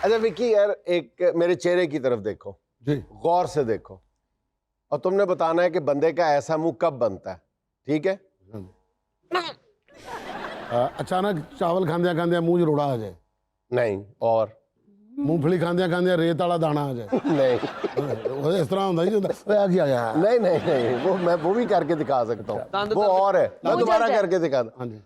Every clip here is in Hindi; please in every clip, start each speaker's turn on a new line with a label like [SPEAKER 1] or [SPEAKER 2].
[SPEAKER 1] अच्छा विक्की यार, एक मेरे चेहरे की तरफ देखो
[SPEAKER 2] जी,
[SPEAKER 1] गौर से देखो, और तुमने बताना है कि बंदे का ऐसा मुंह कब बनता है, ठीक है?
[SPEAKER 2] अचानक चावल खांदिया खांदिया मुंह च रोड़ा आ जाए,
[SPEAKER 1] नहीं, और
[SPEAKER 2] मूंगफली खांदिया खांदिया रेत वाला दाना आ जाए,
[SPEAKER 1] नहीं
[SPEAKER 2] इस तरह होता जी, आ गया।
[SPEAKER 1] नहीं नहीं नहीं, वो मैं वो भी करके दिखा सकता हूँ, वो और है, मैं
[SPEAKER 3] मुंह
[SPEAKER 1] दोबारा
[SPEAKER 3] जल जाए।
[SPEAKER 1] करके दिखा दूं।
[SPEAKER 2] हाँ जी।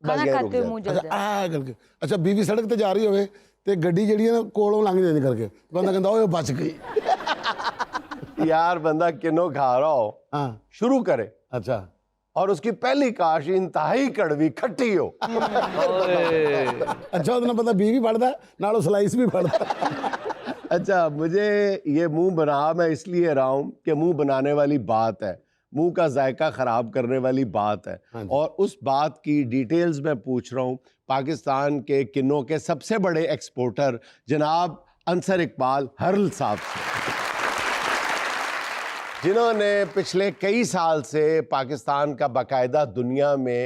[SPEAKER 1] बस
[SPEAKER 3] खाना
[SPEAKER 1] यहीं रुक
[SPEAKER 3] खाते हुए
[SPEAKER 1] जाते।
[SPEAKER 3] मुंह जल
[SPEAKER 2] अच्छा
[SPEAKER 3] जाए।
[SPEAKER 2] आ करके, अच्छा बीवी सड़क ते जा रही होवे ते गड्डी ਜਿਹੜੀ ਹੈ ਨਾ ਕੋਲੋਂ ਲੰਘ ਜਾਂਦੀ ਕਰਕੇ, ਬੰਦਾ ਕਹਿੰਦਾ ਓਏ ਬਚ गई।
[SPEAKER 1] यार बंदा किनो खा रहा हो,
[SPEAKER 2] हाँ,
[SPEAKER 1] शुरू करे
[SPEAKER 2] अच्छा
[SPEAKER 1] और उसकी पहली काश इंतहाई कड़वी खट्टी हो।
[SPEAKER 2] अच्छा ਉਹਦੇ ਨਾਲ ਬੰਦਾ ਬੀ ਵੀ ਫੜਦਾ ਨਾਲੋਂ ਸਲਾਈਸ ਵੀ ਫੜਦਾ।
[SPEAKER 1] अच्छा, मुझे ये मुंह बना मैं इसलिए रहा हूं कि मुंह बनाने वाली बात है, मुंह का जायका खराब करने वाली बात है,
[SPEAKER 2] हाँ जी।
[SPEAKER 1] और उस बात की डिटेल्स में पूछ रहा हूं पाकिस्तान के किन्नों के सबसे बड़े एक्सपोर्टर जनाब अंसर इकबाल हर्ल साहब से, जिन्होंने पिछले कई साल से पाकिस्तान का बाकायदा दुनिया में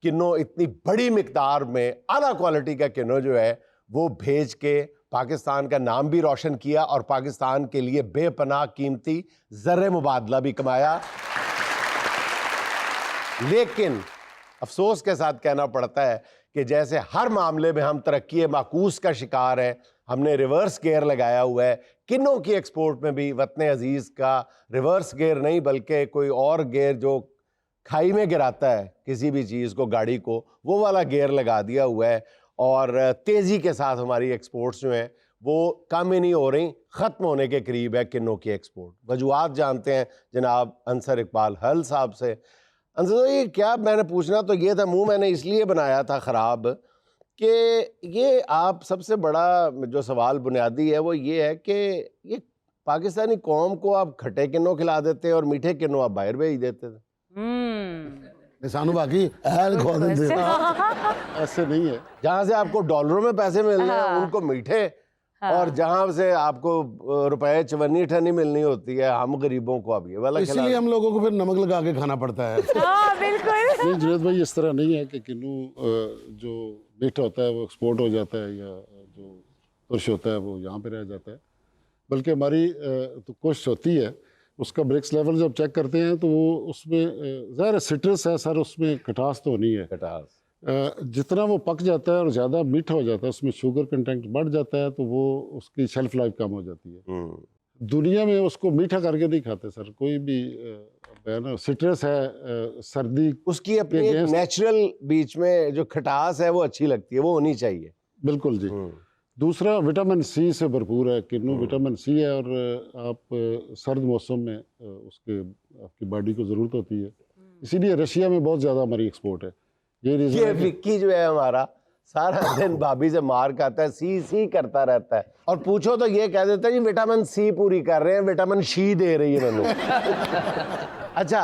[SPEAKER 1] किन्नों इतनी बड़ी मिकदार में आला क्वालिटी का किन्नों जो है वो भेज के पाकिस्तान का नाम भी रोशन किया और पाकिस्तान के लिए बेपनाह कीमती ज़र्रे मुबादला भी कमाया। लेकिन अफसोस के साथ कहना पड़ता है कि जैसे हर मामले में हम तरक्की माकूस का शिकार है, हमने रिवर्स गियर लगाया हुआ है, किन्नों की एक्सपोर्ट में भी वतन अजीज़ का रिवर्स गियर नहीं बल्कि कोई और गियर जो खाई में गिराता है किसी भी चीज़ को, गाड़ी को, वो वाला गियर लगा दिया हुआ है, और तेज़ी के साथ हमारी एक्सपोर्ट्स जो हैं वो कम ही नहीं हो रही, ख़त्म होने के करीब है किन्नों की एक्सपोर्ट। वजूहात जानते हैं जनाब अंसर इकबाल हल साहब से। अंसर साहब, ये क्या मैंने पूछना तो ये था, मुंह मैंने इसलिए बनाया था ख़राब कि ये आप सबसे बड़ा जो सवाल बुनियादी है वो ये है कि ये पाकिस्तानी कौम को आप खट्टे किन्नों खिला देते हैं और मीठे किन्नों आप बाहर भेज देते थे।
[SPEAKER 2] सानू बाकी ऐल खवा देंदे।
[SPEAKER 1] ऐसे नहीं है, जहाँ से आपको डॉलरों में पैसे मिल रहे हैं उनको मीठे, और जहाँ से आपको रुपए चवन्नी ठन्नी मिलनी होती है हम गरीबों को अब ये वाला खिला।
[SPEAKER 2] इसलिए हम लोगों को फिर नमक लगा के खाना पड़ता है।
[SPEAKER 3] हाँ बिल्कुल।
[SPEAKER 4] नहीं जुनैद भाई, इस तरह नहीं है कि किन्नू जो मीठा होता है वो एक्सपोर्ट हो जाता है या जो तुर्श होता है वो यहाँ पे रह जाता है, बल्कि हमारी तो कोशिश होती है उसका ब्रिक्स लेवल जब चेक करते हैं तो वो उसमें ज़ाहिर सिट्रस है सर, उसमें खटास तो नहीं है।
[SPEAKER 1] खटास
[SPEAKER 4] जितना वो पक जाता है और ज़्यादा मीठा हो जाता है उसमें शुगर कंटेंट बढ़ जाता है तो वो उसकी शेल्फ लाइफ कम हो जाती है। दुनिया में उसको मीठा करके नहीं खाते सर, कोई भी ना सिट्रस है सर्दी
[SPEAKER 1] उसकी अपनी एक नेचुरल बीच में जो खटास है वो अच्छी लगती है, वो होनी चाहिए।
[SPEAKER 4] बिल्कुल जी। दूसरा विटामिन सी से भरपूर है किन्नू, विटामिन सी है, और आप सर्द मौसम में उसके आपकी बॉडी को ज़रूरत होती है, इसीलिए रशिया में बहुत ज़्यादा हमारी एक्सपोर्ट है। ये
[SPEAKER 1] विक्की जो है हमारा सारा दिन भाभी से मार खाता है, सी सी करता रहता है, और पूछो तो ये कह देता है जी विटामिन सी पूरी कर रहे हैं, विटामिन सी दे रही है मैंने। अच्छा,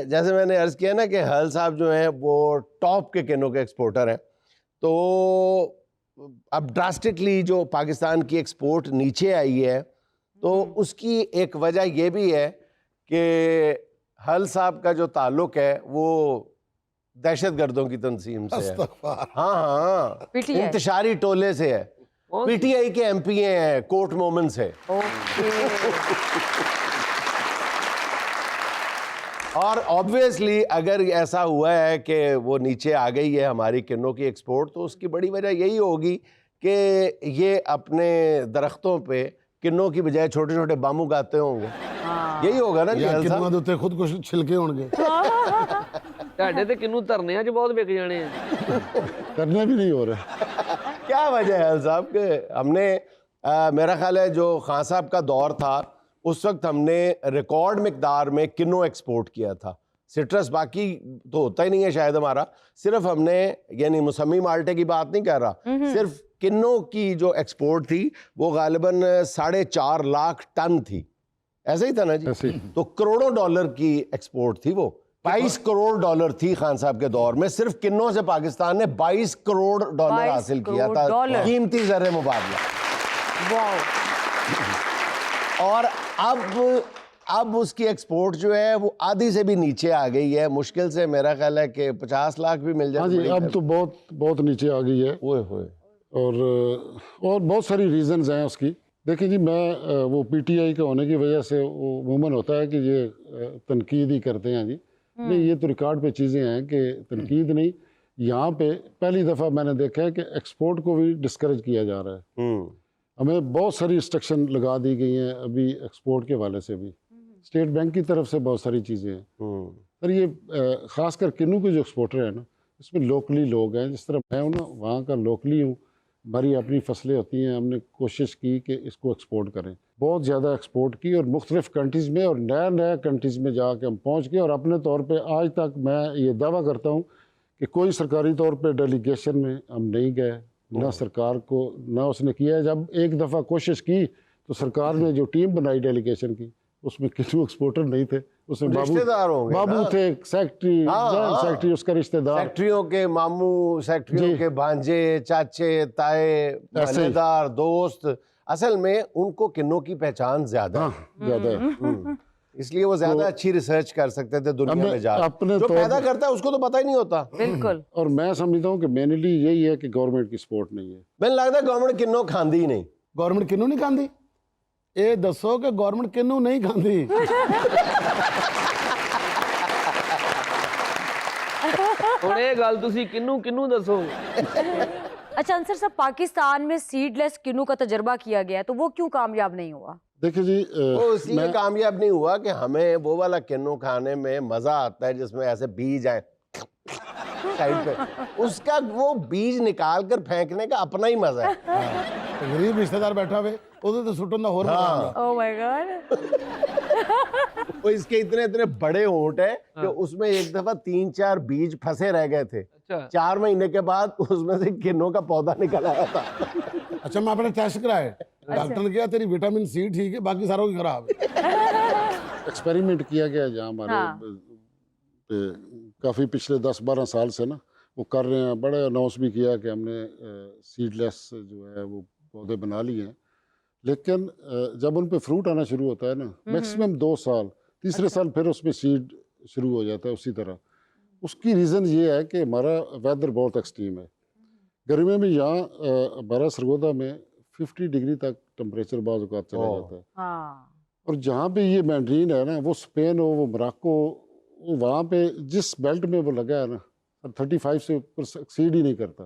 [SPEAKER 1] जैसे मैंने अर्ज़ किया ना कि हल साहब जो हैं वो टॉप के किन्नों के एक्सपोर्टर हैं, तो अब ड्रास्टिकली जो पाकिस्तान की एक्सपोर्ट नीचे आई है तो उसकी एक वजह यह भी है कि हल साहब का जो ताल्लुक है वो दहशत गर्दों की तंजीम से है। हाँ हाँ, इंतशारी टोले से है, पीटीआई के एमपी हैं, कोर्ट मोमन से। और ऑब्वियसली अगर ऐसा हुआ है कि वो नीचे आ गई है हमारी किन्नों की एक्सपोर्ट, तो उसकी बड़ी वजह यही होगी कि ये अपने दरख्तों पे किन्नों की बजाय छोटे छोटे बम उगाते होंगे। यही होगा ना जी।
[SPEAKER 2] किन्नों दे खुद कुछ छिलके होंगे।
[SPEAKER 5] ਤੁਹਾਡੇ ਤੇ ਕਿੰਨੂ ਧਰਨਿਆਂ 'ਚ ਬਹੁਤ ਵਿਕ ਜਾਣੇ ਆ।
[SPEAKER 4] करना भी नहीं हो रहा।
[SPEAKER 1] क्या वजह है हल साहब के हमने मेरा ख्याल है जो खान साहब का दौर था उस वक्त हमने रिकॉर्ड मिकदार में किन्नों एक्सपोर्ट किया था। सिट्रस बाकी तो होता ही नहीं है शायद हमारा, सिर्फ हमने, यानी मौसमी माल्टे की बात नहीं कर रहा, सिर्फ किन्नों की जो एक्सपोर्ट थी वो गालिबन 4.5 लाख टन थी, ऐसा ही था ना जी? तो करोड़ों डॉलर की एक्सपोर्ट थी, वो 22 करोड़ डॉलर थी खान साहब के दौर में। सिर्फ किन्नों से पाकिस्तान ने 22 करोड़ डॉलर हासिल किया था, कीमती ज़र्रे मुबादला। और अब उसकी एक्सपोर्ट जो है वो आधी से भी नीचे आ गई है, मुश्किल से मेरा ख्याल है कि 50 लाख भी मिल जाए।
[SPEAKER 4] हाँ जी, अब तो बहुत बहुत नीचे आ गई है।
[SPEAKER 1] ओए होए,
[SPEAKER 4] और बहुत सारी रीज़न्स हैं उसकी। देखिए जी, मैं वो पीटीआई का होने की वजह से वो वूमन होता है कि ये तनकीद ही करते हैं जी। नहीं, ये तो रिकॉर्ड पे चीज़ें हैं कि तनकीद नहीं, यहाँ पे पहली दफ़ा मैंने देखा है कि एक्सपोर्ट को भी डिस्करेज किया जा रहा है। हमें बहुत सारी रिस्ट्रिक्शन लगा दी गई हैं अभी एक्सपोर्ट के हवाले से भी, स्टेट बैंक की तरफ से बहुत सारी चीज़ें हैं। सर ये ख़ासकर किन्नू के जो एक्सपोर्टर हैं ना, इसमें लोकली लोग हैं, जिस तरह मैं हूँ ना, वहाँ का लोकली हूँ। हमारी अपनी फसलें होती हैं, हमने कोशिश की कि इसको एक्सपोर्ट करें, बहुत ज़्यादा एक्सपोर्ट की और मुख्तलिफ़ कंट्रीज़ में और नया कंट्रीज़ में जाके हम पहुँच गए। और अपने तौर पे आज तक मैं ये दावा करता हूँ कि कोई सरकारी तौर पे डेलीगेशन में हम नहीं गए, ना सरकार को ना उसने किया है। जब एक दफ़ा कोशिश की तो सरकार ने जो टीम बनाई डेलीगेशन की, उसमें किसी एक्सपोर्टर नहीं थे, उसमें
[SPEAKER 1] रिश्तेदार होंगे
[SPEAKER 4] बाबू
[SPEAKER 1] ना?
[SPEAKER 4] थे, सेक्रेटरी, सेक्रेटरी उसका रिश्तेदार,
[SPEAKER 1] सेक्रेटरियों के मामू, सेक्रेटरियों के भांजे, चाचे, ताए, मनेदार, दोस्त। असल में उनको किन्नों की पहचान ज्यादा है।
[SPEAKER 4] ज़्यादा है।
[SPEAKER 1] इसलिए वो ज्यादा अच्छी रिसर्च कर सकते थे दुनिया में जाकर।
[SPEAKER 4] अपने
[SPEAKER 1] जो
[SPEAKER 4] तौर
[SPEAKER 1] पैदा करता है उसको तो पता ही नहीं होता।
[SPEAKER 3] बिल्कुल।
[SPEAKER 4] और मैं समझता हूँ कि मेनली यही है कि गवर्नमेंट की सपोर्ट नहीं है।
[SPEAKER 1] मैंने लगता है गवर्नमेंट किन्नों खांदी ही नहीं।
[SPEAKER 2] गवर्नमेंट किन्नू नहीं खांदी? ये दसो कि गवर्नमेंट किन्नू नहीं खांदी?
[SPEAKER 5] ਹੁਣ ਇਹ ਗੱਲ ਤੁਸੀਂ ਕਿਹਨੂੰ ਦੱਸੋਗੇ?
[SPEAKER 3] अच्छा अंसर साहब, पाकिस्तान में सीडलेस किन्नू का तजर्बा किया गया तो वो क्यों कामयाब नहीं हुआ?
[SPEAKER 4] देखिए जी,
[SPEAKER 1] वो इसलिए कामयाब नहीं हुआ कि हमें वो वाला किन्नू खाने में मजा आता है जिसमें ऐसे बीज आए साइड पे, उसका वो बीज निकाल कर फेंकने का अपना ही मजा है।
[SPEAKER 2] गरीब रिश्तेदार बैठा हुए उधर तो सुटन दा होर मजा आंदा।
[SPEAKER 3] Oh my God.
[SPEAKER 1] वो इसके इतने इतने बड़े होंठ है कि उसमें एक दफा 3-4 बीज फंसे रह गए थे।
[SPEAKER 5] अच्छा।
[SPEAKER 1] 4 महीने के बाद उसमें से किन्नों का पौधा निकल आया था।
[SPEAKER 2] अच्छा, मैं अपने टेस्ट कराए, डॉक्टर ने कहा तेरी विटामिन सी ठीक है, बाकी सारों की खराब है।
[SPEAKER 4] एक्सपेरिमेंट किया गया जहाँ हमारे काफ़ी पिछले 10-12 साल से ना वो कर रहे हैं। बड़े अनाउंस भी किया कि हमने सीडलेस जो है वो पौधे बना लिए हैं, लेकिन जब उन पे फ्रूट आना शुरू होता है ना, मैक्सिमम 2 साल, तीसरे साल फिर उसमें सीड शुरू हो जाता है उसी तरह। उसकी रीज़न ये है कि हमारा वेदर बहुत एक्सट्रीम है। गर्मियों में यहाँ हमारा सरगोदा में 50 डिग्री तक टेम्परेचर बाज़ औक़ात चला जाता है।
[SPEAKER 3] हाँ।
[SPEAKER 4] और जहाँ पे ये मैंड्रीन है ना, वो स्पेन हो, वो मोरक्को, वहाँ पे जिस बेल्ट में वो लगा है ना, 35 से ऊपर सक्सीड ही नहीं करता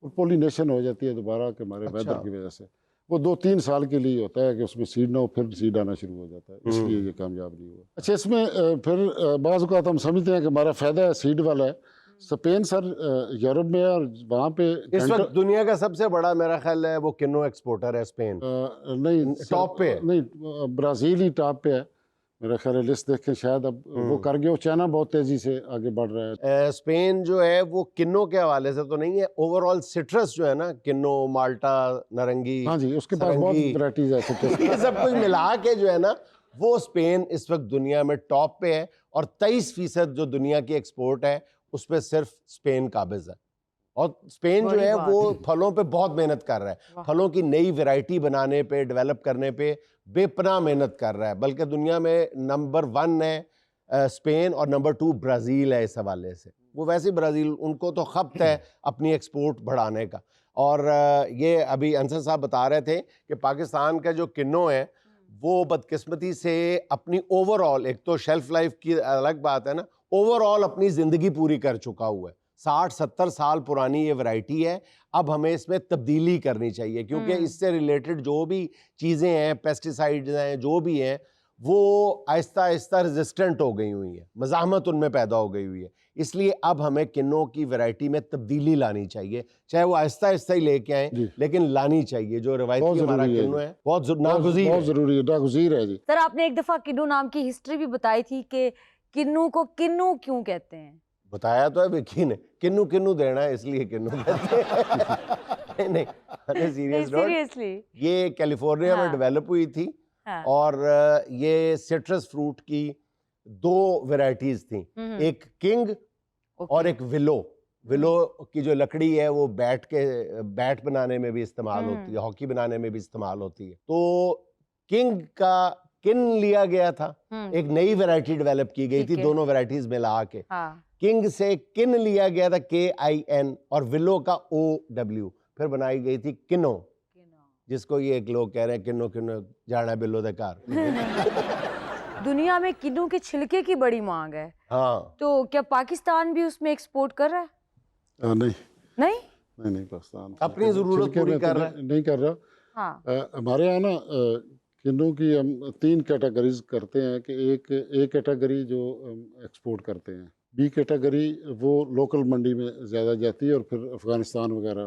[SPEAKER 4] और पोलिनेशन हो जाती है दोबारा के हमारे वेदर की वजह से। वो 2-3 साल के लिए होता है कि उसमें सीड ना हो, फिर सीड आना शुरू हो जाता है, इसलिए ये कामयाब नहीं हुआ। अच्छा, इसमें फिर बाज़ औक़ात हम समझते हैं कि हमारा फ़ायदा है सीड वाला है। स्पेन सर यूरोप में है और वहाँ पे
[SPEAKER 1] इस वक्त दुनिया का सबसे बड़ा मेरा ख्याल है वो किन्नू एक्सपोर्टर है स्पेन।
[SPEAKER 4] नहीं,
[SPEAKER 1] टॉप पे है।
[SPEAKER 4] नहीं, ब्राज़ील ही टॉप पे है मेरा ख्याल है। लिस्ट देख के शायद अब वो कर गया। चाइना बहुत तेजी से आगे बढ़ रहा है।
[SPEAKER 1] स्पेन जो है वो किन्नों के हवाले से तो नहीं है, ओवरऑल सिट्रस जो है ना, किन्नो, माल्टा, नारंगी,
[SPEAKER 4] हाँ जी, उसके पास बहुत वैराइटीज है citrus की।
[SPEAKER 1] ये सब कुछ मिला के जो है ना, वो स्पेन इस वक्त दुनिया में टॉप पे है और 23% जो दुनिया की एक्सपोर्ट है उस पर सिर्फ स्पेन काबिज है। और स्पेन जो है वो फलों पे बहुत मेहनत कर रहा है, फलों की नई वैरायटी बनाने पे, डेवलप करने पे बेपनाह मेहनत कर रहा है। बल्कि दुनिया में नंबर 1 है स्पेन और नंबर 2 ब्राज़ील है इस हवाले से। वो वैसे ब्राज़ील, उनको तो खपत है अपनी एक्सपोर्ट बढ़ाने का। और ये अभी अंसर साहब बता रहे थे कि पाकिस्तान का जो किन्नो है वो बदकिस्मती से अपनी ओवरऑल, एक तो शेल्फ लाइफ की अलग बात है ना, ओवरऑल अपनी ज़िंदगी पूरी कर चुका हुआ है। 60-70 साल पुरानी ये वैरायटी है। अब हमें इसमें तब्दीली करनी चाहिए क्योंकि इससे रिलेटेड जो भी चीज़ें हैं, पेस्टिसाइड्स हैं, जो भी हैं, वो आहिस्ता आहिस्ता रेजिस्टेंट हो गई हुई हैं, मज़ाहमत उनमें पैदा हो गई हुई है। इसलिए अब हमें किन्नों की वैरायटी में तब्दीली लानी चाहिए, चाहे वो आहिस्ता आहिस्ता ही लेके आएँ, लेकिन लानी चाहिए। जो रवायती हमारा किन्नो है बहुत नागुज़ीर
[SPEAKER 4] ज़रूरी है, नागुज़ीर है जी।
[SPEAKER 3] सर, आपने एक दफा किन्नू नाम की हिस्ट्री भी बताई थी कि किन्नू को किन्नू क्यों कहते हैं?
[SPEAKER 1] बताया तो है विकी ने, किन्नू किन्नू देना है इसलिए किन्नू कहते हैं। नहीं, सीरियसली ये कैलिफोर्निया में डेवलप हुई थी। और ये सिट्रस फ्रूट की 2 वैरायटीज थी, एक किंग और एक विलो। विलो की जो लकड़ी है वो बैट बनाने में भी इस्तेमाल होती है, हॉकी बनाने में भी इस्तेमाल होती है। तो किंग का किन लिया गया था, एक नई वैरायटी डेवलप की गई थी, दोनों वैरायटीज मिला के। किंग से किन लिया गया था, KIN, और विलो का OW। फिर बनाई गई थी किनो, जिसको ये एक लोग कह रहे हैं किनो किनो जाना बिल्लो दे घर।
[SPEAKER 3] दुनिया में किन्नू के छिलके की बड़ी मांग है,
[SPEAKER 1] हाँ,
[SPEAKER 3] तो क्या पाकिस्तान भी उसमें एक्सपोर्ट कर रहा है?
[SPEAKER 4] नहीं
[SPEAKER 3] नहीं।
[SPEAKER 4] नहीं, पाकिस्तान
[SPEAKER 1] अपनी जरूरत
[SPEAKER 4] छिलके
[SPEAKER 1] पूरी
[SPEAKER 4] में तो
[SPEAKER 1] कर रहा है।
[SPEAKER 4] नहीं कर रहा।
[SPEAKER 3] हाँ।
[SPEAKER 4] हमारे यहाँ ना किन्नू की हम 3 कैटेगरीज करते हैं कि एक कैटेगरी जो एक्सपोर्ट करते हैं, बी कैटेगरी वो लोकल मंडी में ज़्यादा जाती है और फिर अफ़गानिस्तान वगैरह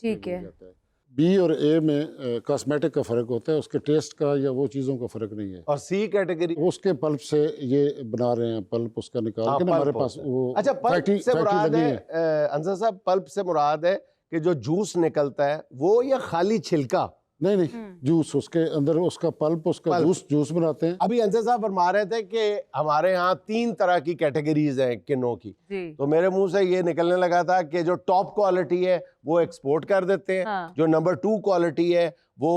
[SPEAKER 3] ठीक
[SPEAKER 4] में
[SPEAKER 3] है।
[SPEAKER 4] जाता है। बी और ए में कॉस्मेटिक का फ़र्क होता है, उसके टेस्ट का या वो चीज़ों का फ़र्क नहीं है।
[SPEAKER 1] और सी कैटेगरी,
[SPEAKER 4] उसके पल्प से ये बना रहे हैं, पल्प उसका निकाल
[SPEAKER 1] हाँ,
[SPEAKER 4] के ना हमारे
[SPEAKER 1] पल्प
[SPEAKER 4] पास
[SPEAKER 1] होता है।
[SPEAKER 4] वो
[SPEAKER 1] अच्छा, पल्प
[SPEAKER 4] फैक्ट्री
[SPEAKER 1] से मुराद
[SPEAKER 4] लगी
[SPEAKER 1] है अंसर साहब, पल्प से मुराद है कि जो जूस निकलता है वो, या खाली छिलका?
[SPEAKER 4] नहीं, जूस उसके अंदर, उसका पल्प, उसका जूस बनाते हैं।
[SPEAKER 1] अभी अंसर साहब फरमा रहे थे कि हमारे यहाँ 3 तरह की कैटेगरीज हैं किन्नों की,
[SPEAKER 3] जी।
[SPEAKER 1] तो मेरे मुंह से ये निकलने लगा था कि जो टॉप क्वालिटी है वो एक्सपोर्ट कर देते हैं,
[SPEAKER 3] हाँ।
[SPEAKER 1] जो नंबर 2 क्वालिटी है वो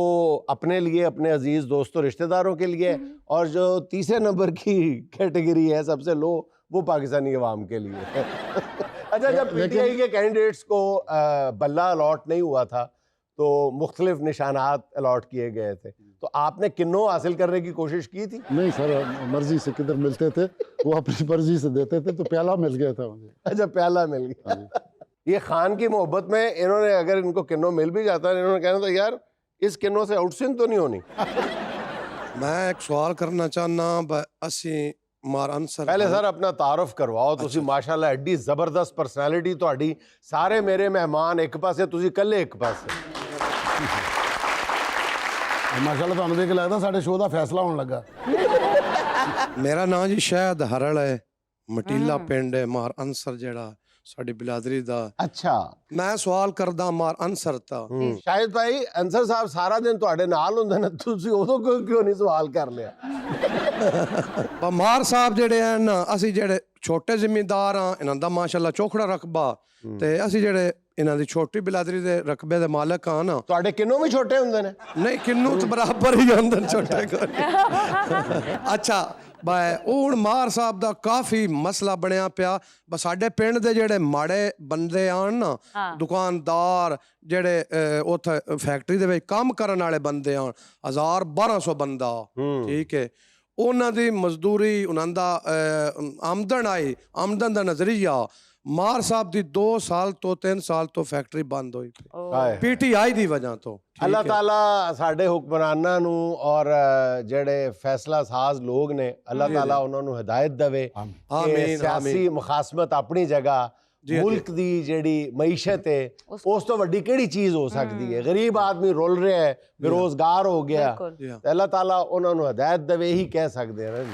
[SPEAKER 1] अपने लिए, अपने अजीज दोस्तों रिश्तेदारों के लिए, और जो तीसरे नंबर की कैटेगरी है सबसे लो, वो पाकिस्तानी अवाम के लिए है। अच्छा, जब पीटीआई के कैंडिडेट्स को बल्ला अलॉट नहीं हुआ था तो मुख्तलिफ निशानात अलॉट किए गए थे, तो आपने किन्नो हासिल करने की कोशिश की थी?
[SPEAKER 4] नहीं सर, मर्जी से किधर मिलते थे, वो अपनी मर्जी से देते थे, तो प्याला मिल गया था मुझे।
[SPEAKER 1] अच्छा, प्याला मिल गया। ये खान की मोहब्बत में इन्होंने, अगर इनको किन्नो मिल भी जाता है, इन्होंने कहना था यार इस किन्नो से आउटस्विंग तो नहीं होनी।
[SPEAKER 6] मैं एक सवाल करना चाहना, असी मार आंसर
[SPEAKER 1] पहले सर अपना तारुफ करवाओ। तुसी माशाल्लाह एडी जबरदस्त पर्सनैलिटी ਤੁਹਾਡੀ, सारे मेरे मेहमान एक पासे, तुसी कल्ले एक पासे।
[SPEAKER 2] माशाल्लाह ਤੁਹਾਨੂੰ ਦੇਖ ਕੇ ਲੱਗਦਾ ਸਾਡੇ ਸ਼ੋਅ ਦਾ ਫੈਸਲਾ ਹੋਣ ਲੱਗਾ।
[SPEAKER 6] मेरा नाम जी शायद हरल है, मटीला पिंड है, मार आंसर जेड़ा साडी बिलादरी दा।
[SPEAKER 1] अच्छा,
[SPEAKER 6] मैं सवाल करदा मार आंसर ता।
[SPEAKER 1] शाहिद भाई, अंसर साहब सारा दिन ਤੁਹਾਡੇ ਨਾਲ ਹੁੰਦੇ ਨੇ, ਤੁਸੀਂ ਉਦੋਂ ਕਿਉਂ ਨਹੀਂ ਸਵਾਲ ਕਰ ਲਿਆ?
[SPEAKER 6] पर मार साहब जेड़े हैं ना, असी जेड़े छोटे जिम्मेदार हाँ, इन्हां दा माशाल्लाह चोखड़ा रकबा, ते असी जेड़े इन्हां दी छोटी बिलादरी दे रकबे दे मालक हाँ ना।
[SPEAKER 1] ਤੁਹਾਡੇ ਕਿੰਨੋਂ ਵੀ ਛੋਟੇ ਹੁੰਦੇ ਨੇ?
[SPEAKER 6] नहीं, किन्नू तो बराबर ही आंदे ने, छोटे को। अच्छा भाई, हुण मार साहब दा काफी मसला बनया पिया। बस साडे पिंड दे जेड़े माड़े बंदे आन ना, दुकानदार जेड़े उत्थे फैक्ट्री दे विच काम करन वाले बंदे आन, 1000-1200 बंदा, ठीक है, उन्हां दी मजदूरी, उन्हां दा आमदन आई, आमदन दा नजरिया, मार साहब दी 2 साल तो 3 साल तो फैक्ट्री बंद हुई
[SPEAKER 1] ਹਾਏ।
[SPEAKER 6] पीटीआई दी वजह तो।
[SPEAKER 1] अल्लाह ताला साढ़े हुक्मरानां नूं और जेड़े फैसला साज लोग ने, अल्लाह ताला उन्हां नूं हिदायत देवे कि
[SPEAKER 6] आमीन,
[SPEAKER 1] सियासी मुखासमत अपनी जगह, मुल्क दी जेड़ी मईशत है उस तो वड्डी केड़ी चीज हो सकती है? गरीब आदमी रुल रहा है, बेरोजगार हो गया,
[SPEAKER 3] बिल्कुल।
[SPEAKER 1] अल्लाह ताला उन्हां नूं हिदायत देवे, यही कह सकते हैं ना।